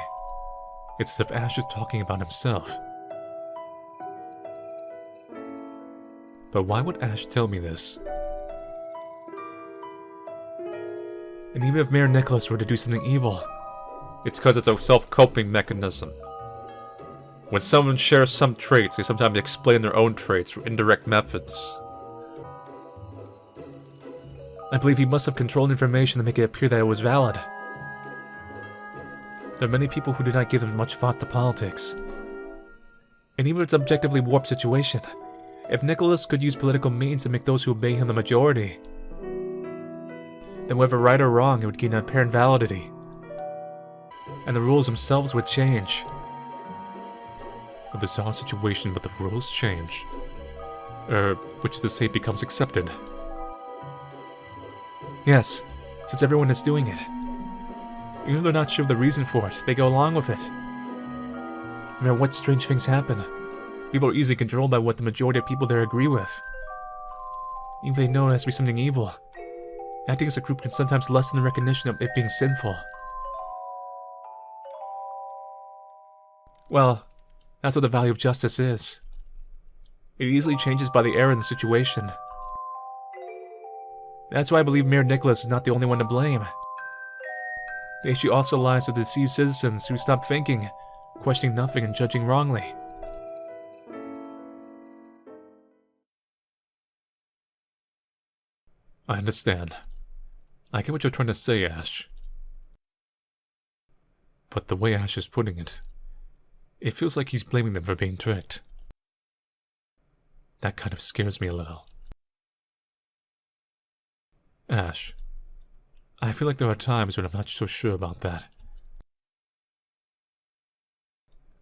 It's as if Ashe is talking about himself. But why would Ashe tell me this? And even if Mayor Nicholas were to do something evil, it's because it's a self-coping mechanism. When someone shares some traits, they sometimes explain their own traits through indirect methods. I believe he must have controlled information to make it appear that it was valid. There are many people who do not give much thought to politics. And even if it's an objectively warped situation, if Nicholas could use political means to make those who obey him the majority, then whether right or wrong, it would gain apparent validity. And the rules themselves would change. A bizarre situation, but the rules change. Which is to say becomes accepted. Yes, since everyone is doing it. Even if they're not sure of the reason for it, they go along with it. No matter what strange things happen, people are easily controlled by what the majority of people there agree with. Even if they know it has to be something evil, acting as a group can sometimes lessen the recognition of it being sinful. Well, that's what the value of justice is. It easily changes by the error in the situation. That's why I believe Mayor Nicholas is not the only one to blame. The issue also lies with deceived citizens who stop thinking, questioning nothing, and judging wrongly. I understand. I get what you're trying to say, Ashe. But the way Ashe is putting it, it feels like he's blaming them for being tricked. That kind of scares me a little. Ashe, I feel like there are times when I'm not so sure about that.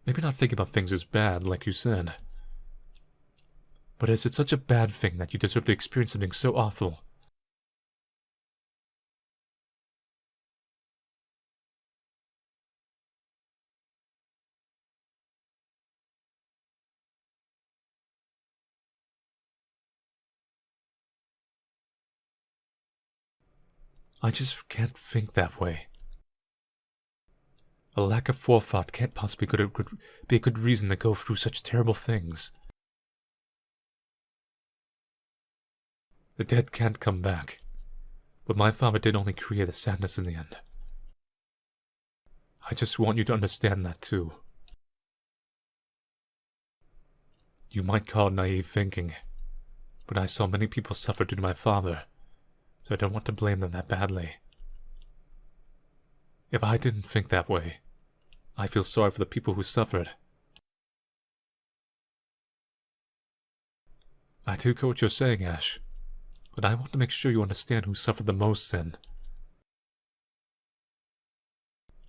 Maybe not thinking about things is bad, like you said. But is it such a bad thing that you deserve to experience something so awful? I just can't think that way. A lack of forethought can't possibly be a good reason to go through such terrible things. The dead can't come back, but my father did only create a sadness in the end. I just want you to understand that too. You might call it naive thinking, but I saw many people suffer due to my father, so I don't want to blame them that badly. If I didn't think that way, I feel sorry for the people who suffered. I do get what you're saying, Ashe, but I want to make sure you understand who suffered the most then.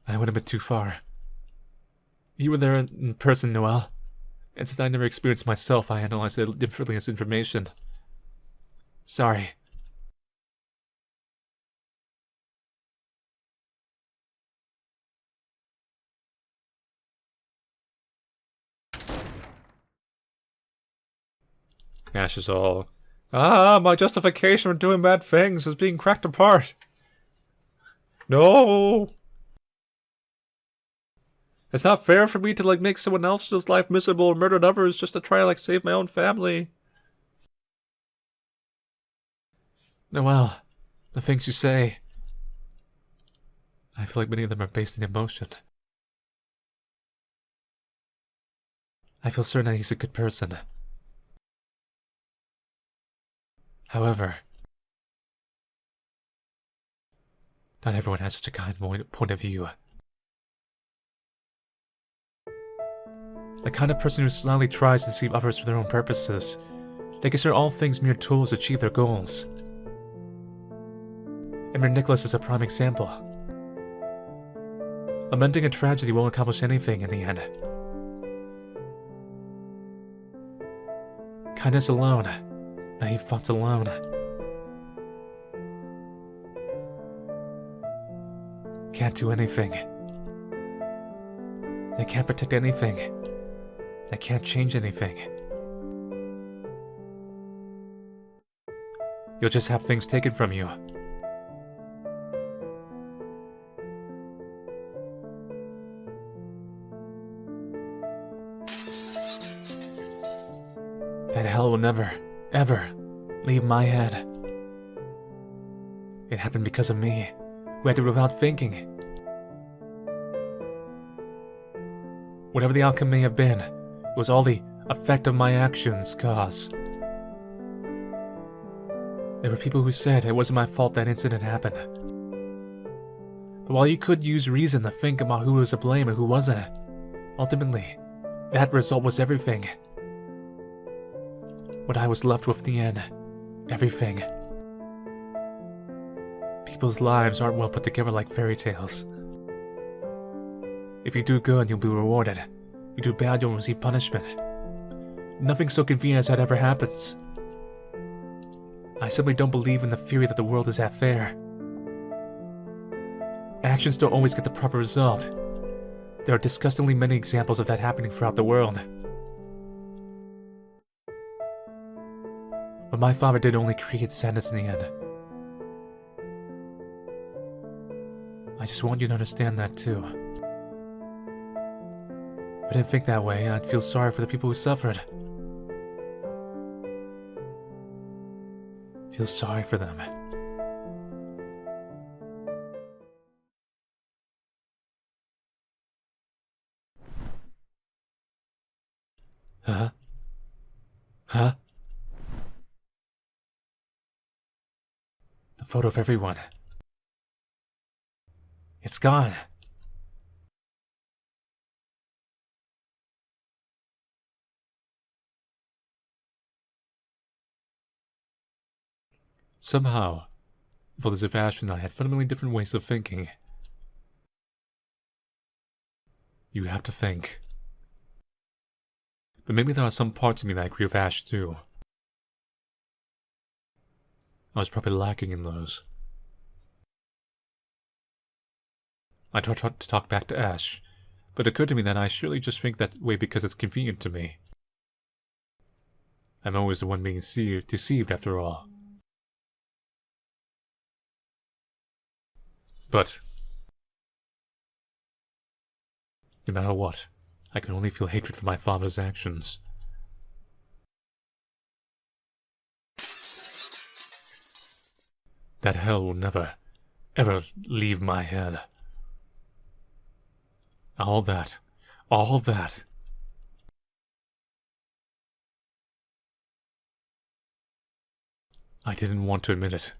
I went a bit too far. You were there in person, Noel, and since I never experienced myself, I analyzed it differently as information. Sorry. Ashe is all, my justification for doing bad things is being cracked apart. No! It's not fair for me to, like, make someone else's life miserable or murder others just to try to, like, save my own family. Noelle, the things you say, I feel like many of them are based in emotion. I feel certain that he's a good person. However, not everyone has such a kind point of view. The kind of person who slyly tries to deceive others for their own purposes. They consider all things mere tools to achieve their goals. Emir Nicholas is a prime example. Lamenting a tragedy won't accomplish anything in the end. Kindness alone, naive thoughts alone. Can't do anything. They can't protect anything. They can't change anything. You'll just have things taken from you. That hell will never, ever leave my head. It happened because of me, who acted without thinking. Whatever the outcome may have been, it was all the effect of my actions' cause. There were people who said it wasn't my fault that incident happened. But while you could use reason to think about who was to blame and who wasn't, ultimately, that result was everything. What I was left with in the end, everything. People's lives aren't well put together like fairy tales. If you do good, you'll be rewarded. You do bad, you'll receive punishment. Nothing so convenient as that ever happens. I simply don't believe in the theory that the world is that fair. Actions don't always get the proper result. There are disgustingly many examples of that happening throughout the world. But my father did only create sadness in the end. I just want you to understand that too. If I didn't think that way, I'd feel sorry for the people who suffered. Feel sorry for them. Huh? Huh? The photo of everyone. It's gone. Somehow, it felt as if Ashe and I had fundamentally different ways of thinking. You have to think. But maybe there are some parts of me that agree with Ashe too. I was probably lacking in those. I tried to talk back to Ashe, but it occurred to me that I surely just think that way because it's convenient to me. I'm always the one being deceived after all. But no matter what, I can only feel hatred for my father's actions. That hell will never, ever leave my head. All that. I didn't want to admit it.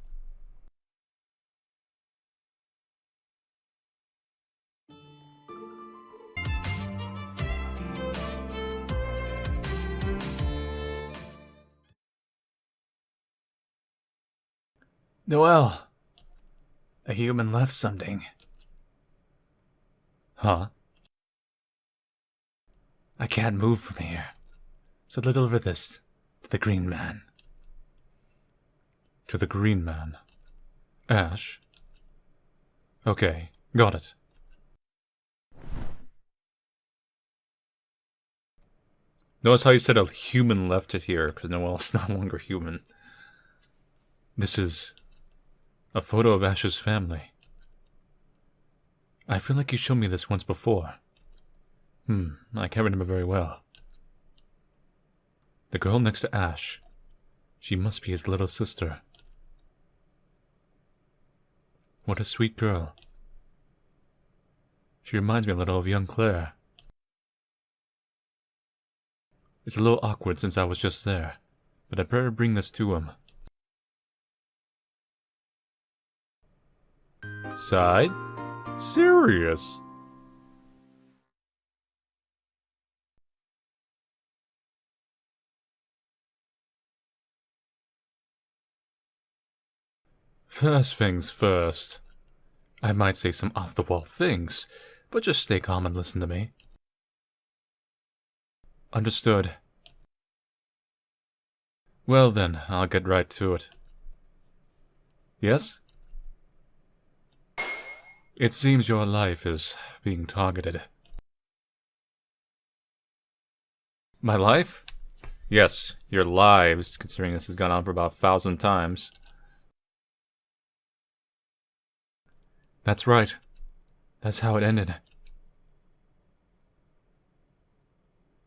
Noelle, a human left something. Huh? I can't move from here, so deliver this to the Green Man. To the Green Man? Ashe? Okay, got it. Notice how you said a human left it here, because Noelle's no longer human. This is a photo of Ashe's family. I feel like you showed me this once before. I can't remember very well. The girl next to Ashe. She must be his little sister. What a sweet girl. She reminds me a little of young Claire. It's a little awkward since I was just there, but I'd better bring this to him. Side? Serious? First things first. I might say some off-the-wall things, but just stay calm and listen to me. Understood. Well then, I'll get right to it. Yes? It seems your life is being targeted. My life? Yes, your lives, considering this has gone on for about 1,000 times. That's right. That's how it ended.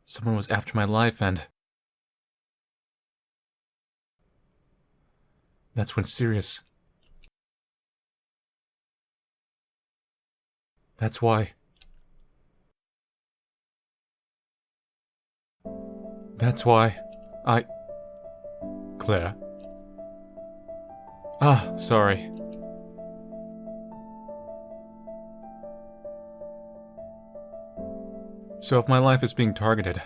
Someone was after my life and... That's when Sirius... That's why... That's why... Claire. Ah, sorry. So if my life is being targeted,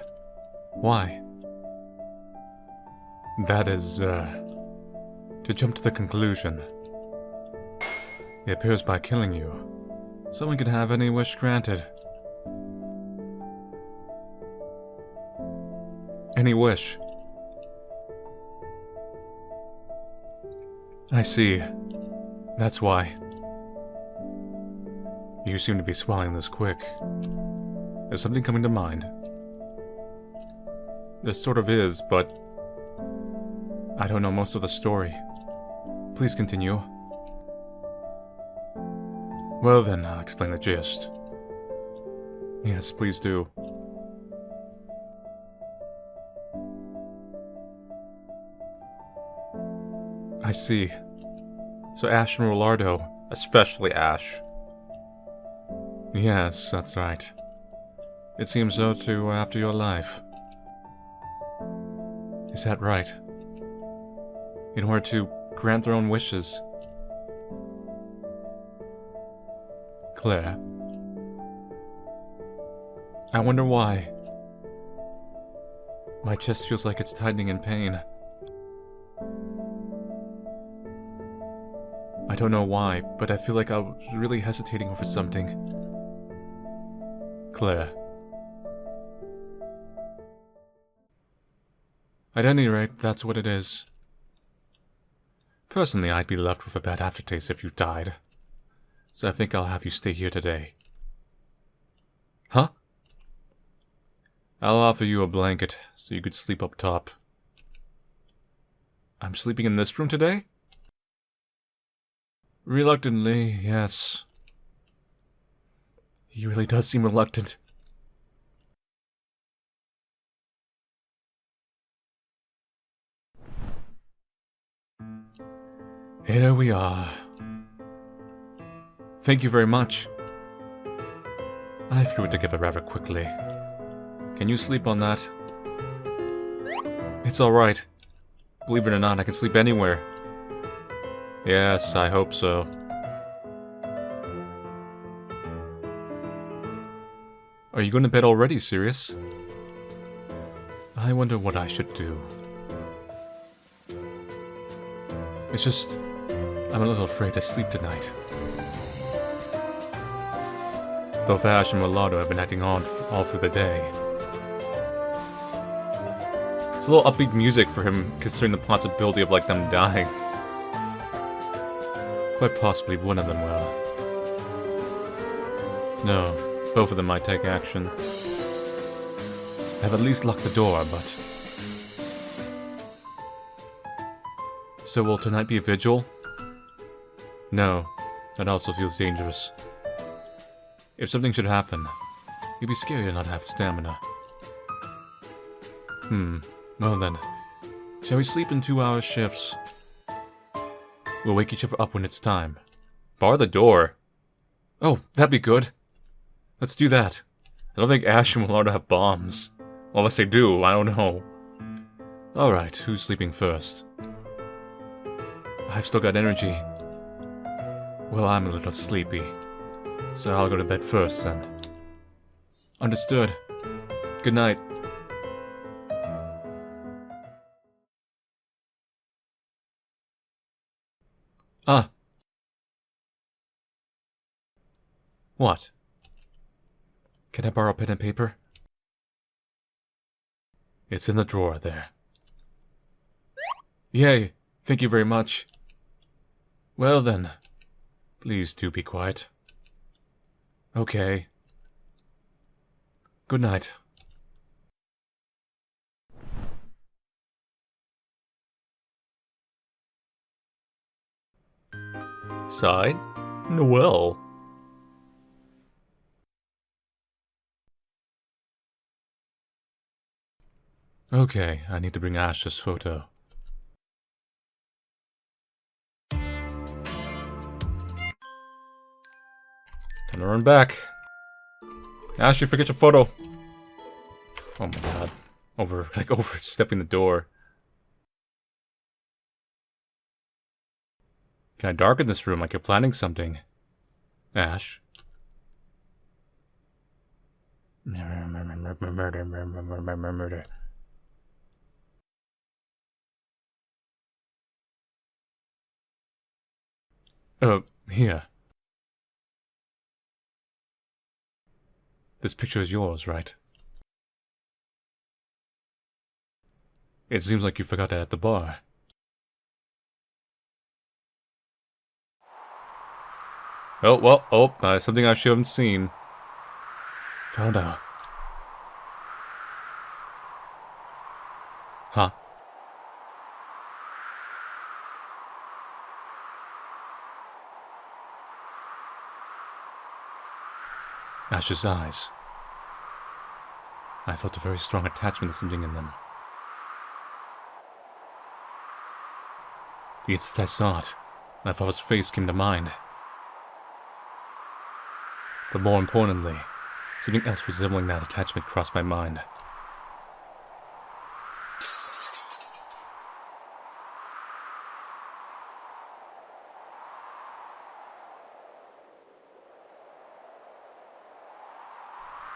why? That is, to jump to the conclusion. It appears by killing you, someone could have any wish granted. Any wish. I see. That's why. You seem to be swallowing this quick. Is something coming to mind? There sort of is, but... I don't know most of the story. Please continue. Well then, I'll explain the gist. Yes, please do. I see. So Ashe and Rollardo... Especially Ashe. Yes, that's right. It seems so too after your life. Is that right? In order to grant their own wishes. Claire. I wonder why. My chest feels like it's tightening in pain. I don't know why, but I feel like I was really hesitating over something. Claire. At any rate, that's what it is. Personally, I'd be left with a bad aftertaste if you died. So I think I'll have you stay here today. Huh? I'll offer you a blanket, so you could sleep up top. I'm sleeping in this room today? Reluctantly, yes. He really does seem reluctant. Here we are. Thank you very much. I threw it together rather quickly. Can you sleep on that? It's alright. Believe it or not, I can sleep anywhere. Yes, I hope so. Are you going to bed already, Sirius? I wonder what I should do. It's just... I'm a little afraid to sleep tonight. Both Ashe and Rollardo have been acting on all through the day. It's a little upbeat music for him, considering the possibility of, like, them dying. Quite possibly one of them will. No, both of them might take action. I've at least locked the door, but... So will tonight be a vigil? No, that also feels dangerous. If something should happen, You'd be scary to not have stamina. Well then. Shall we sleep in 2-hour shifts? We'll wake each other up when it's time. Bar the door. Oh, that'd be good. Let's do that. I don't think Ashe will allow to have bombs. Unless they do, I don't know. Alright, who's sleeping first? I've still got energy. Well, I'm a little sleepy. So I'll go to bed first then. Understood. Good night. Ah. What? Can I borrow pen and paper? It's in the drawer there. Yay! Thank you very much. Well then, please do be quiet. Okay. Good night. Side? Noel. Okay, I need to bring Ashe's photo. Time to run back. Ashe, you forget your photo. Oh my god. Overstepping the door. Kinda dark in this room, like you're planning something. Ashe. Murder. Here. This picture is yours, right? It seems like you forgot it at the bar. Something I should haven't seen. Found out. Huh? Ashe's eyes. I felt a very strong attachment to something in them. The instant I saw it, my father's face came to mind. But more importantly, something else resembling that attachment crossed my mind.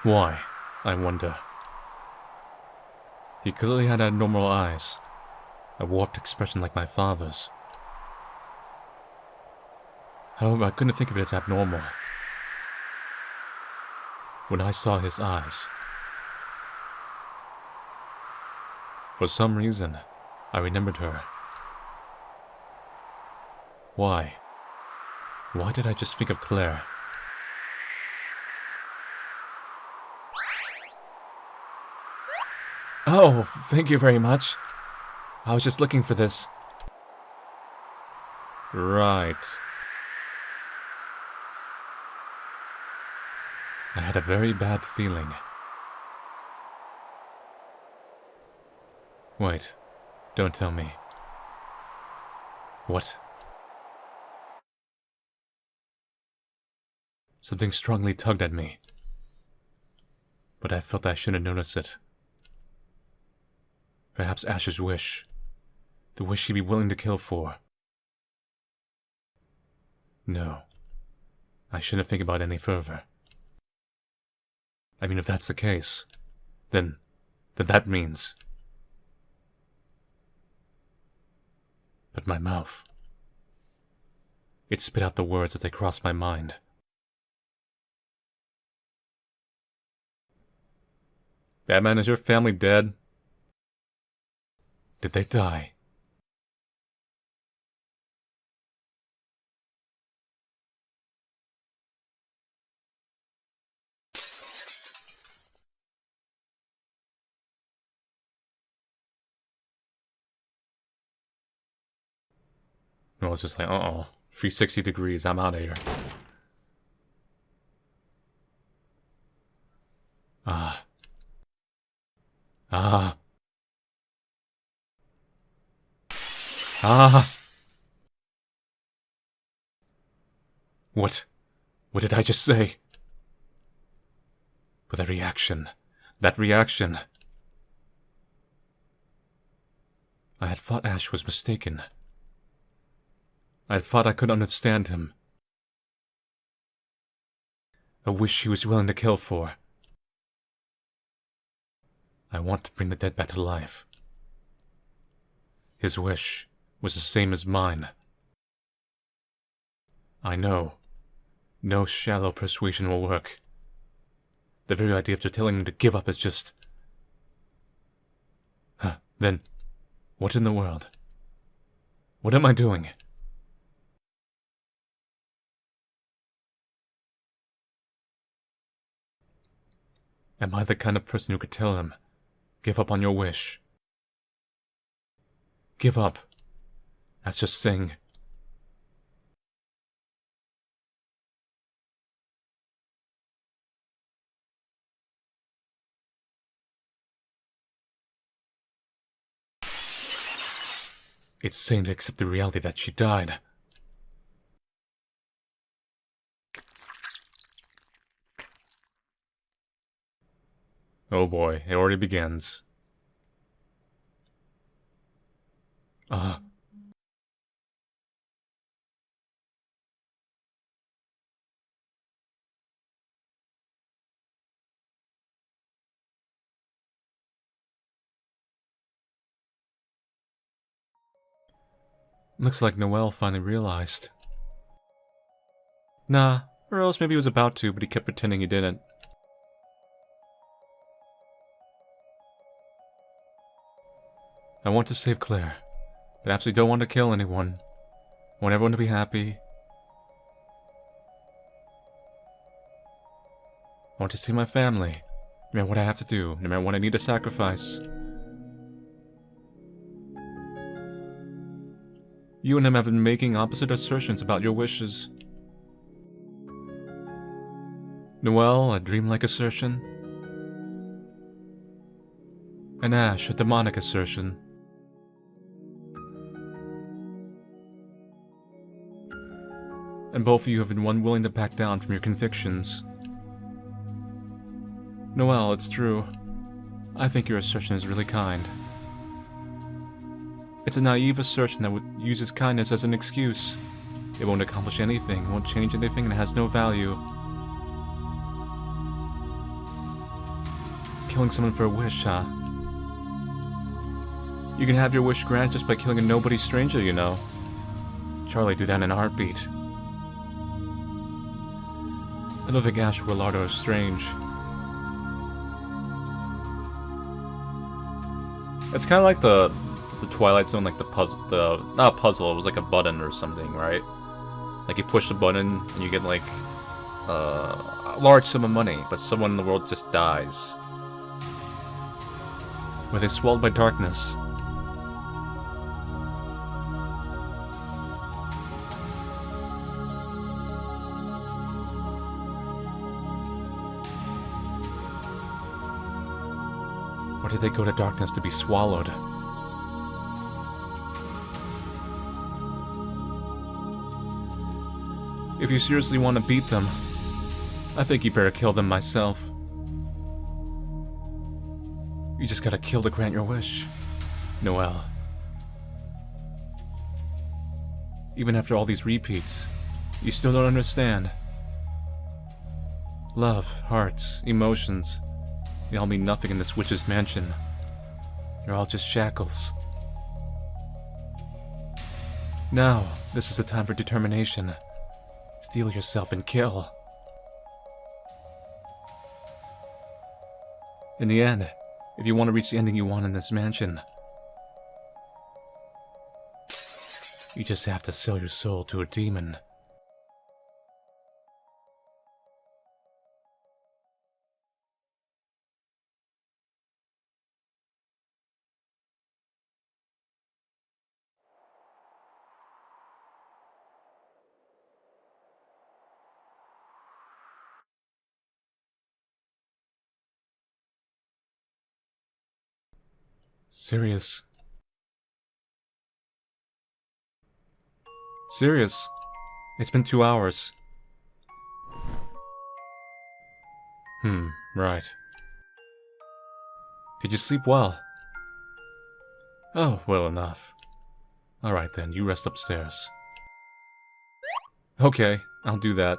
Why, I wonder. He clearly had abnormal eyes, a warped expression like my father's. However, I couldn't think of it as abnormal. When I saw his eyes, for some reason, I remembered her. Why? Why did I just think of Claire? Oh, thank you very much. I was just looking for this. Right. I had a very bad feeling. Wait, don't tell me. What? Something strongly tugged at me. But I felt I shouldn't notice it. Perhaps Ashe's wish. The wish he'd be willing to kill for. No. I shouldn't think about it any further. I mean, if that's the case, then that means... But my mouth... It spit out the words as they crossed my mind. Batman, is your family dead? Did they die? No, it's just like, 360 degrees, I'm out of here. Ah. Ah. What? What did I just say? But that reaction. That reaction. I had thought Ashe was mistaken. I had thought I could understand him. A wish he was willing to kill for. I want to bring the dead back to life. His wish was the same as mine. I know. No shallow persuasion will work. The very idea of telling him to give up is just... Then, what in the world? What am I doing? Am I the kind of person who could tell him, give up on your wish? Give up. That's just saying... It's saying to accept the reality that she died. Oh boy, it already begins. Looks like Noel finally realized. Nah, or else maybe he was about to, but he kept pretending he didn't. I want to save Claire, but absolutely don't want to kill anyone. I want everyone to be happy. I want to see my family, no matter what I have to do, no matter what I need to sacrifice. You and him have been making opposite assertions about your wishes. Noel, a dreamlike assertion. And Ashe, a demonic assertion. And both of you have been unwilling to back down from your convictions. Noel, it's true. I think your assertion is really kind. It's a naive assertion that uses kindness as an excuse. It won't accomplish anything, won't change anything, and has no value. Killing someone for a wish, huh? You can have your wish granted just by killing a nobody stranger, you know. Charlie do that in a heartbeat. I don't think Ashe or Willardo are strange. It's kind of like the Twilight Zone, like the puzzle, not a puzzle, it was like a button or something, right? Like you push the button and you get like a large sum of money, but someone in the world just dies. Were they swallowed by darkness? Or did they go to darkness to be swallowed? If you seriously want to beat them, I think you better kill them myself. You just gotta kill to grant your wish, Noel. Even after all these repeats, you still don't understand. Love, hearts, emotions, they all mean nothing in this witch's mansion. They're all just shackles. Now, this is the time for determination. Steel yourself and kill. In the end, if you want to reach the ending you want in this mansion, you just have to sell your soul to a demon. Sirius. Sirius. It's been 2 hours. Right. Did you sleep well? Oh, well enough. Alright then, you rest upstairs. Okay, I'll do that.